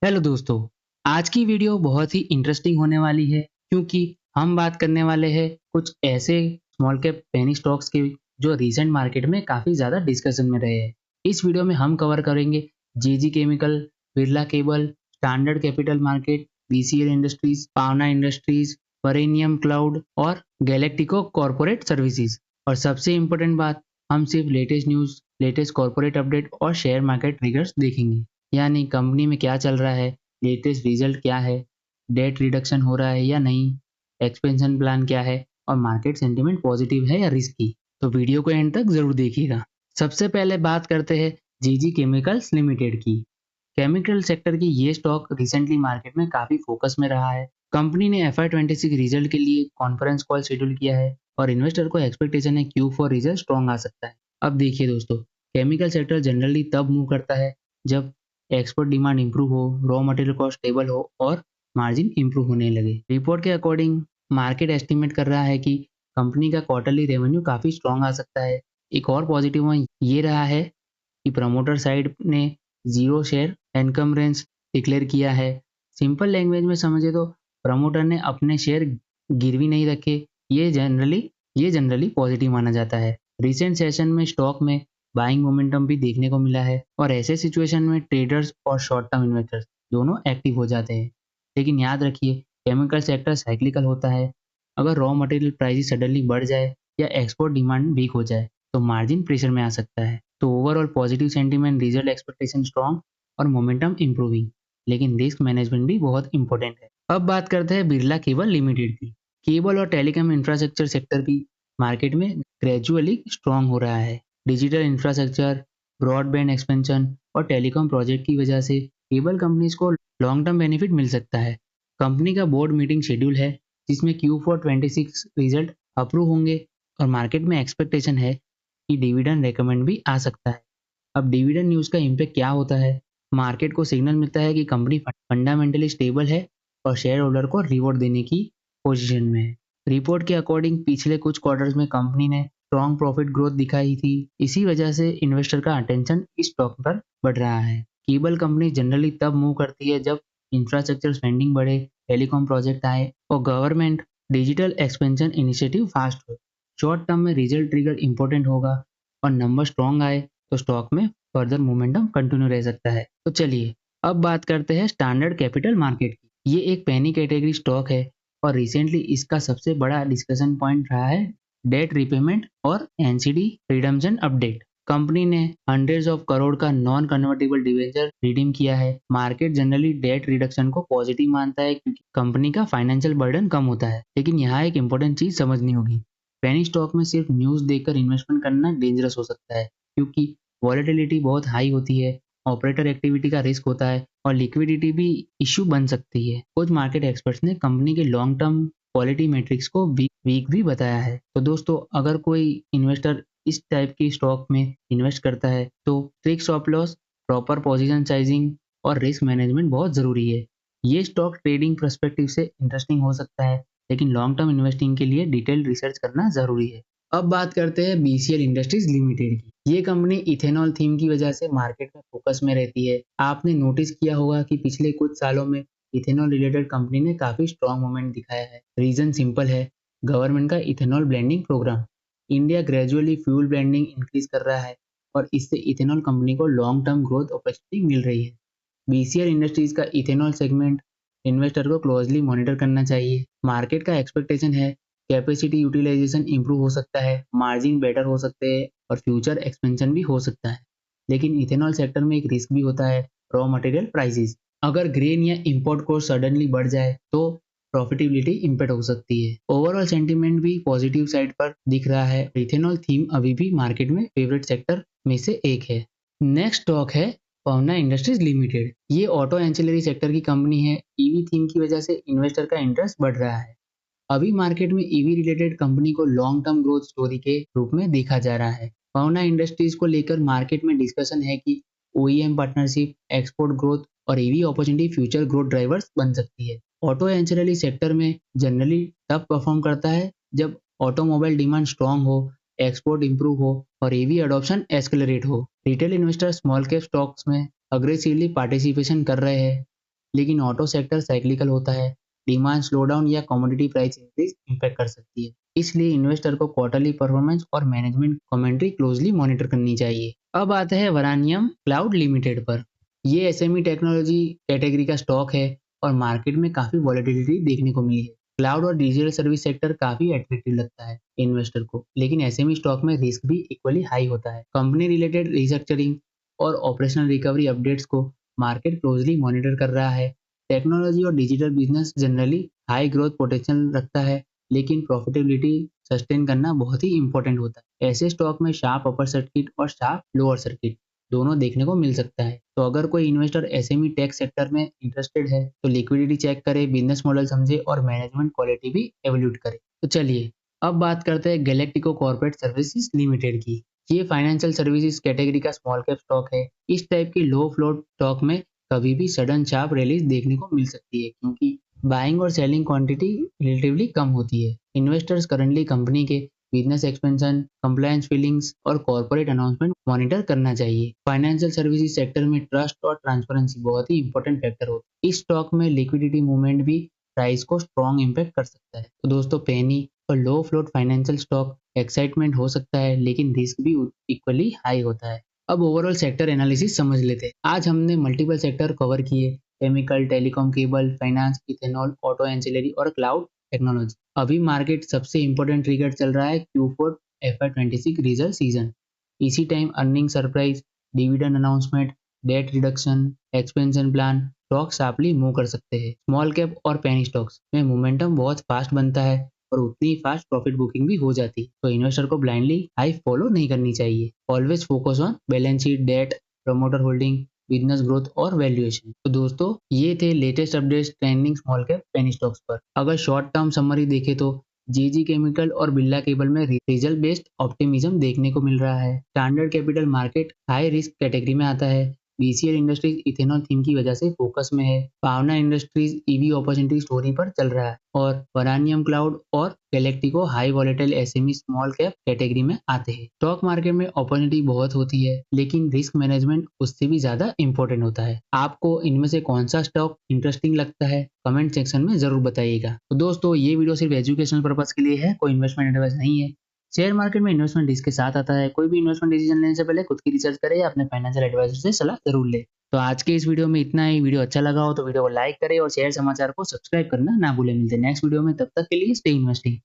Hello दोस्तों, आज की वीडियो बहुत ही इंटरेस्टिंग होने वाली है क्योंकि हम बात करने वाले हैं कुछ ऐसे स्मॉल कैप पेनी स्टॉक्स के जो रीसेंट मार्केट में काफ़ी ज़्यादा डिस्कशन में रहे हैं। इस वीडियो में हम कवर करेंगे JG Chemical, Birla Cable, Standard Capital Market, BCL Industries, Pavna Industries, परेनियम क्लाउड और गैलेक्टिको कॉर्पोरेट सर्विसेज। और सबसे इम्पोर्टेंट बात, हम सिर्फ latest news, latest corporate update और शेयर मार्केट ट्रिगर्स देखेंगे। यानी कंपनी में क्या चल रहा है, लेटेस्ट रिजल्ट क्या है, डेट रिडक्शन हो रहा है या नहीं, एक्सपेंशन प्लान क्या है और मार्केट सेंटीमेंट पॉजिटिव है या रिस्की। तो वीडियो को एंड तक जरूर देखिएगा। सबसे पहले बात करते हैं जीजी केमिकल्स लिमिटेड की। केमिकल सेक्टर की ये स्टॉक रिसेंटली मार्केट में काफी फोकस में रहा है। कंपनी ने FY26 रिजल्ट के लिए कॉन्फ्रेंस कॉल शेड्यूल किया है और इन्वेस्टर को एक्सपेक्टेशन है Q4 रिजल्ट स्ट्रॉन्ग आ सकता है। अब देखिए दोस्तों, केमिकल सेक्टर जनरली तब मूव करता है जब एक्सपोर्ट डिमांड इंप्रूव हो, रॉ मटेरियल कॉस्ट स्टेबल हो और मार्जिन इंप्रूव होने लगे। रिपोर्ट के अकॉर्डिंग मार्केट एस्टिमेट कर रहा है कि कंपनी का क्वार्टरली रेवेन्यू काफी स्ट्रॉन्ग आ सकता है। एक और पॉजिटिव पॉइंट ये रहा है कि प्रमोटर साइड ने जीरो शेयर एनकमरेंस डिक्लेयर किया है। सिंपल लैंग्वेज में समझे तो प्रमोटर ने अपने शेयर गिरवी नहीं रखे। ये जनरली पॉजिटिव माना जाता है। रिसेंट सेशन में स्टॉक में बाइंग मोमेंटम भी देखने को मिला है और ऐसे सिचुएशन में ट्रेडर्स और शॉर्ट टर्म इन्वेस्टर्स दोनों एक्टिव हो जाते हैं। लेकिन याद रखिए, केमिकल सेक्टर साइक्लिकल होता है। अगर रॉ मटेरियल प्राइस सडनली बढ़ जाए या एक्सपोर्ट डिमांड वीक हो जाए तो मार्जिन प्रेशर में आ सकता है। तो overall positive sentiment, result expectation strong और मोमेंटम इंप्रूविंग, लेकिन रिस्क मैनेजमेंट भी बहुत इंपॉर्टेंट है। अब बात करते हैं बिरला केबल लिमिटेड की। केबल और टेलीकॉम इंफ्रास्ट्रक्चर सेक्टर भी मार्केट में ग्रेजुअली स्ट्रॉन्ग हो रहा है। डिजिटल इंफ्रास्ट्रक्चर, ब्रॉडबैंड एक्सपेंशन और टेलीकॉम प्रोजेक्ट की वजह से केबल कंपनीज को लॉन्ग टर्म बेनिफिट मिल सकता है। कंपनी का बोर्ड मीटिंग शेड्यूल है जिसमें Q4 26 रिजल्ट अप्रूव होंगे और मार्केट में एक्सपेक्टेशन है कि डिविडेंड रेकमेंड भी आ सकता है। अब डिविडेंड न्यूज़ का इम्पैक्ट क्या होता है? मार्केट को सिग्नल मिलता है कि कंपनी फंडामेंटली स्टेबल है और शेयर होल्डर को रिवॉर्ड देने की पोजीशन में है। रिपोर्ट के अकॉर्डिंग पिछले कुछ क्वार्टर्स में कंपनी ने स्ट्रॉन्ग प्रॉफिट ग्रोथ दिखाई थी। इसी वजह से इन्वेस्टर का अटेंशन इस स्टॉक पर बढ़ रहा है। केबल कंपनी जनरली तब मूव करती है जब इंफ्रास्ट्रक्चर स्पेंडिंग बढ़े, टेलीकॉम प्रोजेक्ट आए और government digital expansion initiative fast हो। शॉर्ट टर्म में रिजल्ट ट्रिगर इंपॉर्टेंट होगा और नंबर स्ट्रॉन्ग आए तो स्टॉक में फर्दर मोमेंटम कंटिन्यू रह सकता है। तो चलिए अब बात करते हैं स्टैंडर्ड कैपिटल मार्केट की। ये एक पेनी कैटेगरी स्टॉक है और रिसेंटली इसका सबसे बड़ा डिस्कशन पॉइंट रहा है डेट रिपेमेंट और एनसीडी रिडम्पशन अपडेट। कंपनी ने हंड्रेड्स ऑफ करोड़ का नॉन कन्वर्टेबल डिवेंचर रिडीम किया है। मार्केट जनरली डेट रिडक्शन को पॉजिटिव मानता है क्योंकि कंपनी का फाइनेंशियल बर्डन कम होता है। लेकिन यहाँ एक इंपॉर्टेंट चीज समझनी होगी, पेनी स्टॉक में सिर्फ न्यूज देखकर इन्वेस्टमेंट करना डेंजरस हो सकता है क्योंकि वॉलेटिलिटी बहुत हाई होती है, ऑपरेटर एक्टिविटी का रिस्क होता है और लिक्विडिटी भी इश्यू बन सकती है। कुछ मार्केट एक्सपर्ट्स ने कंपनी के लॉन्ग टर्म क्वालिटी मैट्रिक्स को वीक भी बताया है। तो दोस्तों, अगर कोई इन्वेस्टर इस टाइप की स्टॉक में इन्वेस्ट करता है तो strict stop loss, proper position sizing और रिस्क मैनेजमेंट बहुत जरूरी है। ये स्टॉक ट्रेडिंग पर्सपेक्टिव से इंटरेस्टिंग हो सकता है, लेकिन लॉन्ग टर्म इन्वेस्टिंग के लिए डिटेल्ड रिसर्च करना जरूरी है। अब बात करते हैं बीसीएल इंडस्ट्रीज लिमिटेड की। ये कंपनी इथेनॉल थीम की वजह से मार्केट में फोकस में रहती है। आपने नोटिस किया होगा कि पिछले कुछ सालों में इथेनॉल रिलेटेड कंपनी ने काफी स्ट्रॉन्ग मूवमेंट दिखाया है। रीजन सिंपल है, गवर्नमेंट का ethanol blending program. India gradually fuel blending increase कर रहा है और इससे इथेनॉल कंपनी को लॉन्ग टर्म ग्रोथ अपॉर्चुनिटी मिल रही है। बीसीएल इंडस्ट्रीज का इथेनॉल सेगमेंट इन्वेस्टर को क्लोजली मॉनिटर करना चाहिए। मार्केट का एक्सपेक्टेशन है कैपेसिटी यूटिलाइजेशन इंप्रूव हो सकता है, मार्जिन बेटर हो सकते हैं और फ्यूचर एक्सपेंशन भी हो सकता है। लेकिन इथेनॉल सेक्टर में एक रिस्क भी होता है, रॉ मटेरियल प्राइसेस। अगर ग्रेन या इंपोर्ट कॉस्ट सडनली बढ़ जाए तो प्रॉफिटेबिलिटी इम्पैक्ट हो सकती है। ओवरऑल सेंटीमेंट भी पॉजिटिव साइड पर दिख रहा है। इथेनॉल थीम अभी भी मार्केट में फेवरेट सेक्टर में से एक है। नेक्स्ट स्टॉक है पावना इंडस्ट्रीज लिमिटेड। ये ऑटो एंसिलरी सेक्टर की कंपनी है। ईवी थीम की वजह से इन्वेस्टर का इंटरेस्ट बढ़ रहा है। अभी मार्केट में ईवी रिलेटेड कंपनी को लॉन्ग टर्म ग्रोथ स्टोरी के रूप में देखा जा रहा है। पावना इंडस्ट्रीज को लेकर मार्केट में डिस्कशन है कि ओईएम पार्टनरशिप, एक्सपोर्ट ग्रोथ और EV opportunity future growth drivers बन सकती है। ऑटो एंसिलरी सेक्टर में जनरली टफ परफॉर्म करता है जब ऑटोमोबाइल डिमांड स्ट्रांग हो, एक्सपोर्ट इंप्रूव हो और ईवी अडॉप्शन एस्केलरेट हो। Retail investor small cap stocks में अग्रेसिवली पार्टिसिपेशन कर रहे हैं लेकिन ऑटो सेक्टर साइक्लिकल होता है, डिमांड स्लोडाउन या कमोडिटी प्राइस इंक्रीज इम्पैक्ट कर सकती है। इसलिए इन्वेस्टर को क्वार्टरली परफॉर्मेंस और मैनेजमेंट कमेंट्री क्लोजली मॉनिटर करनी चाहिए। अब आता है वरानियम क्लाउड लिमिटेड पर। ये एसएमई टेक्नोलॉजी कैटेगरी का स्टॉक है और मार्केट में काफी वॉलेटिलिटी देखने को मिली है। क्लाउड और डिजिटल सर्विस सेक्टर काफी अट्रैक्टिव लगता है इन्वेस्टर को, लेकिन एसएमई स्टॉक में रिस्क भी इक्वली हाई होता है। कंपनी रिलेटेड रिस्ट्रक्चरिंग और ऑपरेशनल रिकवरी अपडेट्स को मार्केट क्लोजली मॉनिटर कर रहा है। टेक्नोलॉजी और digital business generally high growth potential रखता है, लेकिन प्रॉफिटेबिलिटी सस्टेन करना बहुत ही इंपॉर्टेंट होता है। ऐसे स्टॉक में शार्प अपर सर्किट और शार्प लोअर सर्किट दोनों देखने को मिल सकता है। तो अगर कोई इन्वेस्टर एसएमई टेक सेक्टर में इंटरेस्टेड है तो लिक्विडिटी चेक करे, बिजनेस मॉडल समझे और मैनेजमेंट क्वालिटी भी एवेल्यूट करे। तो चलिए अब बात करते हैं गैलेक्टिको कॉर्पोरेट सर्विसेज लिमिटेड की। ये फाइनेंशियल सर्विसेज कैटेगरी का स्मॉल कैप स्टॉक है। इस टाइप की लो फ्लोट स्टॉक में कभी भी सडन शार्प रिलीज देखने को मिल सकती है, क्योंकि बाइंग और सेलिंग क्वांटिटी रिलेटिवली कम होती है। इन्वेस्टर्स करंटली कंपनी के बिजनेस एक्सपेंशन, कंप्लायंस फीलिंग्स और कॉर्पोरेट अनाउंसमेंट मॉनिटर करना चाहिए। फाइनेंशियल सर्विसेज सेक्टर में ट्रस्ट और ट्रांसपेरेंसी बहुत ही इंपॉर्टेंट फैक्टर होता है। इस स्टॉक में लिक्विडिटी मूवमेंट भी प्राइस को स्ट्रॉन्ग इम्पैक्ट कर सकता है। तो दोस्तों, पेनी और लो फ्लोट फाइनेंशियल स्टॉक एक्साइटमेंट हो सकता है, लेकिन रिस्क भी इक्वली हाई होता है। अब ओवरऑल सेक्टर एनालिसिस समझ लेते हैं। आज हमने मल्टीपल सेक्टर कवर किए, chemical, telecom, cable, finance, ethanol, auto ancillary और क्लाउड टेक्नोलॉजी। अभी मार्केट सबसे इंपॉर्टेंट ट्रिगर चल रहा है Q4 FY26 रिजल्ट सीजन। इसी time earning surprise, dividend announcement, date reduction, expansion plan stock sharply move कर सकते हैं। स्मॉल कैप और पेनी स्टॉक्स में मोमेंटम बहुत फास्ट बनता है और उतनी ही फास्ट प्रॉफिट बुकिंग भी हो जाती है। तो इन्वेस्टर को ब्लाइंडली हाई फॉलो नहीं करनी चाहिए। Always focus on balance sheet, debt, promoter holding, business growth और वैल्यूएशन। तो दोस्तों, ये थे latest updates trending small cap penny stocks पर। अगर शॉर्ट टर्म समरी देखें तो जीजी केमिकल और बिरला केबल में रिजल्ट बेस्ड ऑप्टिमिज्म देखने को मिल रहा है। Standard Capital market high risk category में आता है। बीसीएल इंडस्ट्रीज इथेनॉल थीम की वजह से फोकस में है। पावना इंडस्ट्रीज ईवी अपॉर्चुनिटी स्टोरी पर चल रहा है और वरानियम क्लाउड और galactico high volatile SME small cap category में आते हैं। स्टॉक मार्केट में अपॉर्चुनिटी बहुत होती है, लेकिन रिस्क मैनेजमेंट उससे भी ज्यादा इंपॉर्टेंट होता है। आपको इनमें से कौन सा स्टॉक इंटरेस्टिंग लगता है, कमेंट सेक्शन में जरूर बताइएगा। तो दोस्तों, ये वीडियो सिर्फ एजुकेशनल पर्पज के लिए है, कोई इन्वेस्टमेंट एडवाइस नहीं है। शेयर मार्केट में इन्वेस्टमेंट रिस्क के साथ आता है। कोई भी इन्वेस्टमेंट डिसीजन लेने से पहले खुद की रिसर्च करें या अपने फाइनेंशियल एडवाइजर से सलाह जरूर ले। तो आज के इस वीडियो में इतना ही। वीडियो अच्छा लगा हो तो वीडियो को लाइक करें और शेयर समाचार को सब्सक्राइब करना ना भूलें। मिलते हैं नेक्स्ट वीडियो में, तब तक के लिए स्टे इन्वेस्टिंग।